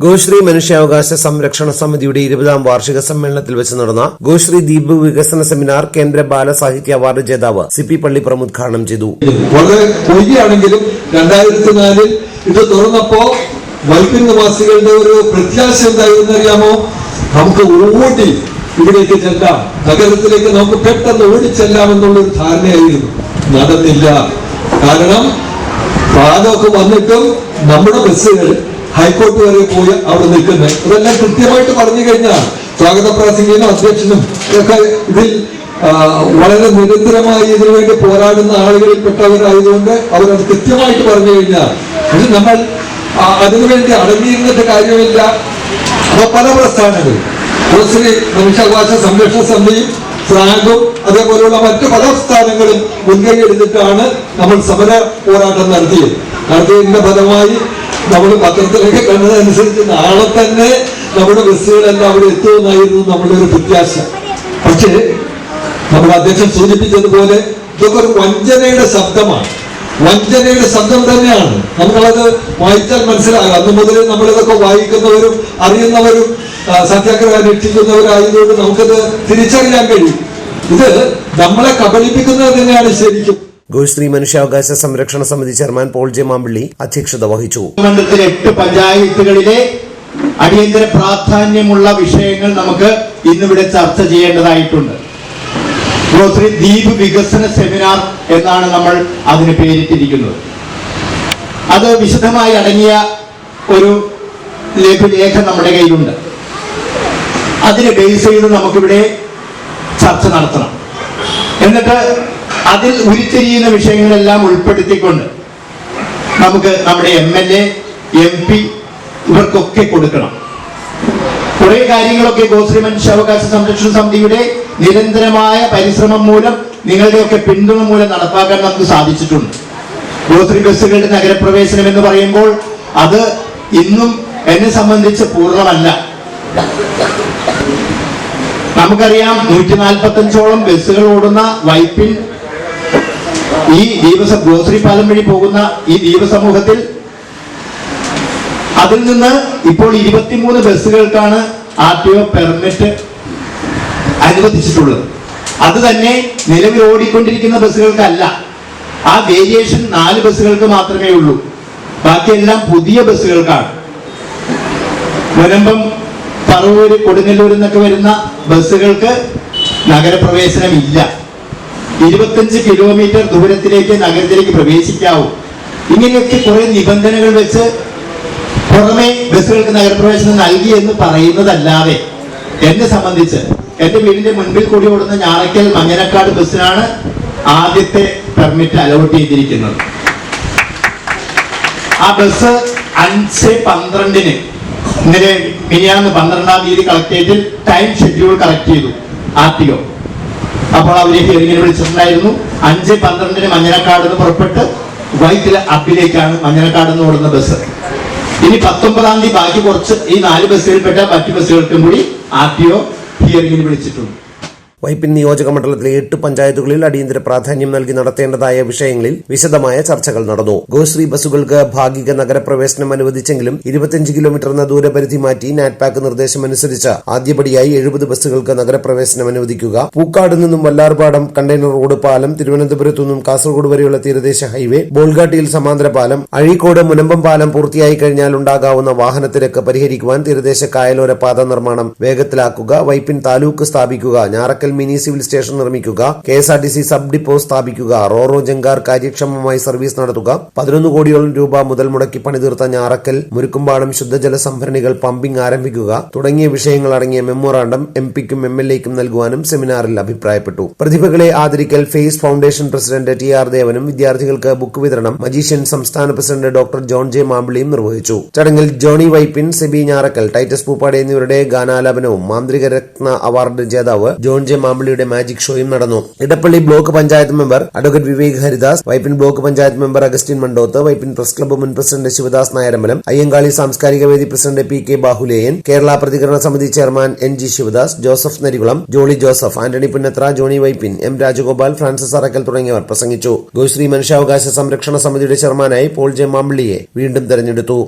ഗോശ്രീ മനുഷ്യാവകാശ സംരക്ഷണ സമിതിയുടെ 20ാം വാർഷിക സമ്മേളനത്തിൽ വെച്ച് നടന്ന ഗോശ്രീ ദ്വീപ് വികസന സെമിനാർ കേന്ദ്ര ബാലസാഹിത്യ അവാർഡ് ജേതാവ് സി.പി. പള്ളിപ്പുറം ഉദ്ഘാടനം ചെയ്തു. വളരെ വൈകിയാണെങ്കിലും 2004 ഇത് തുറന്നപ്പോ വൈപ്പിൻ നിവാസികളുടെ ഒരു പ്രത്യാശ എന്തായിരുന്നു അറിയാമോ? നമുക്ക് ഓടി ഇവിടേക്ക് ചെല്ലാം, നഗരത്തിലേക്ക് നമുക്ക് പെട്ടെന്ന് ഓടിച്ചെല്ലാം എന്നുള്ളൊരു ധാരണയായിരുന്നു. നടന്നില്ല. കാരണം പാലമൊക്കെ വന്നിട്ടും നമ്മുടെ ബസ്സുകൾ ഹൈക്കോർട്ട് വരെ പോയി അവിടെ നിൽക്കുന്നത്. അതെല്ലാം കൃത്യമായിട്ട് പറഞ്ഞു കഴിഞ്ഞാൽ സ്വാഗത പ്രാസംഗികനും അധ്യക്ഷനും ഒക്കെ ഇതിൽ വളരെ നിരന്തരമായി ഇതിനുവേണ്ടി പോരാടുന്ന ആളുകളിൽ പെട്ടവരായതുകൊണ്ട് അവരത് കൃത്യമായിട്ട് പറഞ്ഞു കഴിഞ്ഞാൽ നമ്മൾ അതിനുവേണ്ടി അടങ്ങിയിരുന്നിട്ട് കാര്യമില്ല. അപ്പൊ പല പ്രസ്ഥാനങ്ങൾ ഗോശ്രീ മനുഷ്യാവകാശ സംരക്ഷണ സമിതിയും ഫ്രാഗും അതേപോലെയുള്ള മറ്റു പല സ്ഥാനങ്ങളും മുൻകൈ എടുത്തിട്ടാണ് നമ്മൾ സമര പോരാട്ടം നടത്തിയതിന്റെ ഫലമായി നമ്മൾ പത്രത്തിലൊക്കെ കണ്ടതനുസരിച്ച് നാളെ തന്നെ നമ്മുടെ ബസ്സുകളെല്ലാം അവിടെ എത്തുമെന്നായിരുന്നു നമ്മുടെ ഒരു പ്രത്യാശ. പക്ഷേ നമ്മുടെ അധ്യക്ഷൻ സൂചിപ്പിച്ചതുപോലെ ഇതൊക്കെ ഒരു വഞ്ചനയുടെ ശബ്ദമാണ്. വഞ്ചനയുടെ ശബ്ദം തന്നെയാണ്. നമ്മളത് വായിച്ചാൽ മനസ്സിലാകും. അന്ന് മുതൽ നമ്മളിതൊക്കെ വായിക്കുന്നവരും അറിയുന്നവരും സത്യാഗ്രഹം അനുഷ്ഠിക്കുന്നവരായതുകൊണ്ട് നമുക്കത് തിരിച്ചറിയാൻ കഴിയും. ഇത് നമ്മളെ കബളിപ്പിക്കുന്നത് തന്നെയാണ് ശരിക്കും. ഗോശ്രീ മനുഷ്യാവകാശ സംരക്ഷണ സമിതി ചെയർമാൻ പോൾ ജെ മാമ്പിള്ളി അധ്യക്ഷത വഹിച്ചു. 8 പഞ്ചായത്തുകളിലെ അടിയന്തര പ്രാധാന്യമുള്ള വിഷയങ്ങൾ നമുക്ക് ഇന്നിവിടെ ചർച്ച ചെയ്യേണ്ടതായിട്ടുണ്ട്. ഗോശ്രീ ദ്വീപ് വികസന സെമിനാർ എന്നാണ് നമ്മൾ അതിന് പേരിട്ടിരിക്കുന്നത്. അത് വിശദമായി അടങ്ങിയ ഒരു ലഘുലേഖ നമ്മുടെ കയ്യിലുണ്ട്. അതിനെ ബേസ് ചെയ്ത് നമുക്കിവിടെ ചർച്ച നടത്തണം. എന്നിട്ട് അതിൽ ഉരുത്തിരിയുന്ന വിഷയങ്ങളെല്ലാം ഉൾപ്പെടുത്തിക്കൊണ്ട് നമുക്ക് നമ്മുടെ MLA, MP ഇവർക്കൊക്കെ കൊടുക്കണം. കുറെ കാര്യങ്ങളൊക്കെ ഗോശ്രീ മനുഷ്യാവകാശ സംരക്ഷണ സമിതിയുടെ നിരന്തരമായ പരിശ്രമം മൂലം നിങ്ങളുടെയൊക്കെ പിന്തുണ മൂലം നടപ്പാക്കാൻ നമുക്ക് സാധിച്ചിട്ടുണ്ട്. ഗോശ്രീ ബസ്സുകളുടെ നഗരപ്രവേശനം എന്ന് പറയുമ്പോൾ അത് ഇന്നും എന്നെ സംബന്ധിച്ച് പൂർണ്ണമല്ല. നമുക്കറിയാം 145ഓളം ബസ്സുകൾ ഓടുന്ന വൈപ്പിൻ ഈ ഗോശ്രീ പാലം വഴി പോകുന്ന ഈ ദ്വീപ് സമൂഹത്തിൽ അതിൽ നിന്ന് ഇപ്പോൾ 23 ബസ്സുകൾക്കാണ് RTO പെർമിറ്റ് അനുവദിച്ചിട്ടുള്ളത്. അത് തന്നെ നിലവിൽ ഓടിക്കൊണ്ടിരിക്കുന്ന ബസ്സുകൾക്കല്ല. ആ വേരിയേഷൻ 4 ബസ്സുകൾക്ക് മാത്രമേ ഉള്ളൂ. ബാക്കിയെല്ലാം പുതിയ ബസ്സുകൾക്കാണ്. മുനമ്പം, പറവൂര്, കൊടുങ്ങല്ലൂർ എന്നൊക്കെ വരുന്ന ബസ്സുകൾക്ക് നഗരപ്രവേശനം ഇല്ല. 25 കിലോമീറ്റർ ദൂരത്തിലേക്ക് നഗരത്തിലേക്ക് പ്രവേശിക്കാവൂ. ഇങ്ങനെയൊക്കെ കുറെ നിബന്ധനകൾ വെച്ച് പുറമെ ബസ്സുകൾക്ക് നഗരപ്രവേശനം നൽകി എന്ന് പറയുന്നതല്ലാതെ എന്നെ സംബന്ധിച്ച് എന്റെ വീടിന്റെ മുൻപിൽ കൂടി ഓടുന്ന ഞാറയ്ക്കൽ മഞ്ഞനക്കാട് ബസ്സിനാണ് ആദ്യത്തെ പെർമിറ്റ് അലോട്ട് ചെയ്തിരിക്കുന്നത്. ആ ബസ് 5:12 ഇന്നലെ മിനിയാന്ന് 12-ാം തീയതി കളക്ടറേറ്റിൽ ടൈം ഷെഡ്യൂൾ കറക്റ്റ് ചെയ്തു RTO. അപ്പോൾ അവരെ ഹിയറിംഗിന് വിളിച്ചിട്ടുണ്ടായിരുന്നു. 5:12 മഞ്ഞനക്കാട് നിന്ന് പുറപ്പെട്ട് വൈറ്റില അപ്പിലേക്കാണ് മഞ്ഞനക്കാട് നിന്ന് ഓടുന്ന ബസ്. ഇനി 19-ാം തീയതി ബാക്കി കുറച്ച് ഈ 4 ബസ്സുകളിൽപ്പെട്ട മറ്റു ബസ്സുകൾക്കും കൂടി RTO ഹിയറിംഗിന് വിളിച്ചിട്ടുണ്ട്. വൈപ്പിൻ നിയോജക മണ്ഡലത്തിലെ 8 പഞ്ചായത്തുകളിൽ അടിയന്തര പ്രാധാന്യം നൽകി നടത്തേണ്ടതായ വിഷയങ്ങളിൽ വിശദമായ ചർച്ചകൾ നടന്നു. ഗോശ്രീ ബസ്സുകൾക്ക് ഭാഗിക നഗരപ്രവേശനം അനുവദിച്ചെങ്കിലും 25 കിലോമീറ്റർ എന്ന ദൂരപരിധി മാറ്റി നാറ്റ്പാക്ക് നിർദ്ദേശമനുസരിച്ച് ആദ്യപടിയായി 70 ബസ്സുകൾക്ക് നഗരപ്രവേശനം അനുവദിക്കുക. പൂക്കാട് നിന്നും വല്ലാർപാടം കണ്ടെയ്നർ റോഡ് പാലം, തിരുവനന്തപുരത്തു നിന്നും കാസർഗോഡ് വരെയുള്ള തീരദേശ ഹൈവേ, ബോൾഗാട്ടിയിൽ സമാന്തര പാലം, അഴീക്കോട് മുനമ്പം പാലം പൂർത്തിയായി കഴിഞ്ഞാൽ ഉണ്ടാകാവുന്ന വാഹനത്തിരക്ക് പരിഹരിക്കുവാൻ തീരദേശ കായലോര പാത നിർമ്മാണം വേഗത്തിലാക്കുക, വൈപ്പിൻ താലൂക്ക് സ്ഥാപിക്കുക, ഞാറക്കൽ മിനി സിവിൽ സ്റ്റേഷൻ നിർമ്മിക്കുക, KSRTC സബ് ഡിപ്പോ സ്ഥാപിക്കുക, റോറോ ജങ്കാർ കാര്യക്ഷമമായി സർവീസ് നടത്തുക, 11 കോടിയോളം രൂപ മുതൽ മുടക്കി പണിതീർത്ത ഞാറക്കൽ മുരുക്കുംപാടം ശുദ്ധജല സംഭരണികൾ പമ്പിംഗ് ആരംഭിക്കുക തുടങ്ങിയ വിഷയങ്ങൾ അടങ്ങിയ മെമ്മോറാണ്ടം MPക്കും MLAക്കും നൽകുവാനും സെമിനാറിൽ അഭിപ്രായപ്പെട്ടു. പ്രതിഭകളെ ആദരിക്കൽ ഫേസ് ഫൗണ്ടേഷൻ പ്രസിഡന്റ് TR ദേവനും വിദ്യാർത്ഥികൾക്ക് ബുക്ക് വിതരണം മജീഷ്യൻ സംസ്ഥാന പ്രസിഡന്റ് ഡോക്ടർ ജോൺ ജെ മാമ്പിളിയും നിർവഹിച്ചു. ചടങ്ങിൽ ജോണി വൈപ്പിൻ, സെബി ഞാറക്കൽ, ടൈറ്റസ് പൂപ്പാട് എന്നിവരുടെ ഗാനാലാപനവും മാന്ത്രിക രത്ന അവാർഡ് ജേതാവ് ജോൺ ജെ മാമ്പിളിയുടെ മാജിക് ഷോയും നടന്നു. Edappally block panchayat member advocate Vivek Haridas, Vypin block panchayat member Augustine Mandoth, Vypin press club മുൻ പ്രസിഡന്റ് ശിവദാസ് നായരമ്പലം, അയ്യങ്കാളി സാംസ്കാരിക വേദി പ്രസിഡന്റ് PK ബാഹുലേയൻ, കേരള പ്രതികരണ സമിതി chairman NG Shivadas, Joseph Narikulam, Jolly Joseph, Antony Punnathra, Johnny Vypin, M Rajagopal, Francis Arakkal തുടങ്ങിയവർ പ്രസംഗിച്ചു. ഗോശ്രീ മനുഷ്യാവകാശ സംരക്ഷണ സമിതിയുടെ ചെയർമാനായി പോൾ ജെ മാമ്പിളിയെ വീണ്ടും തെരഞ്ഞെടുത്തു.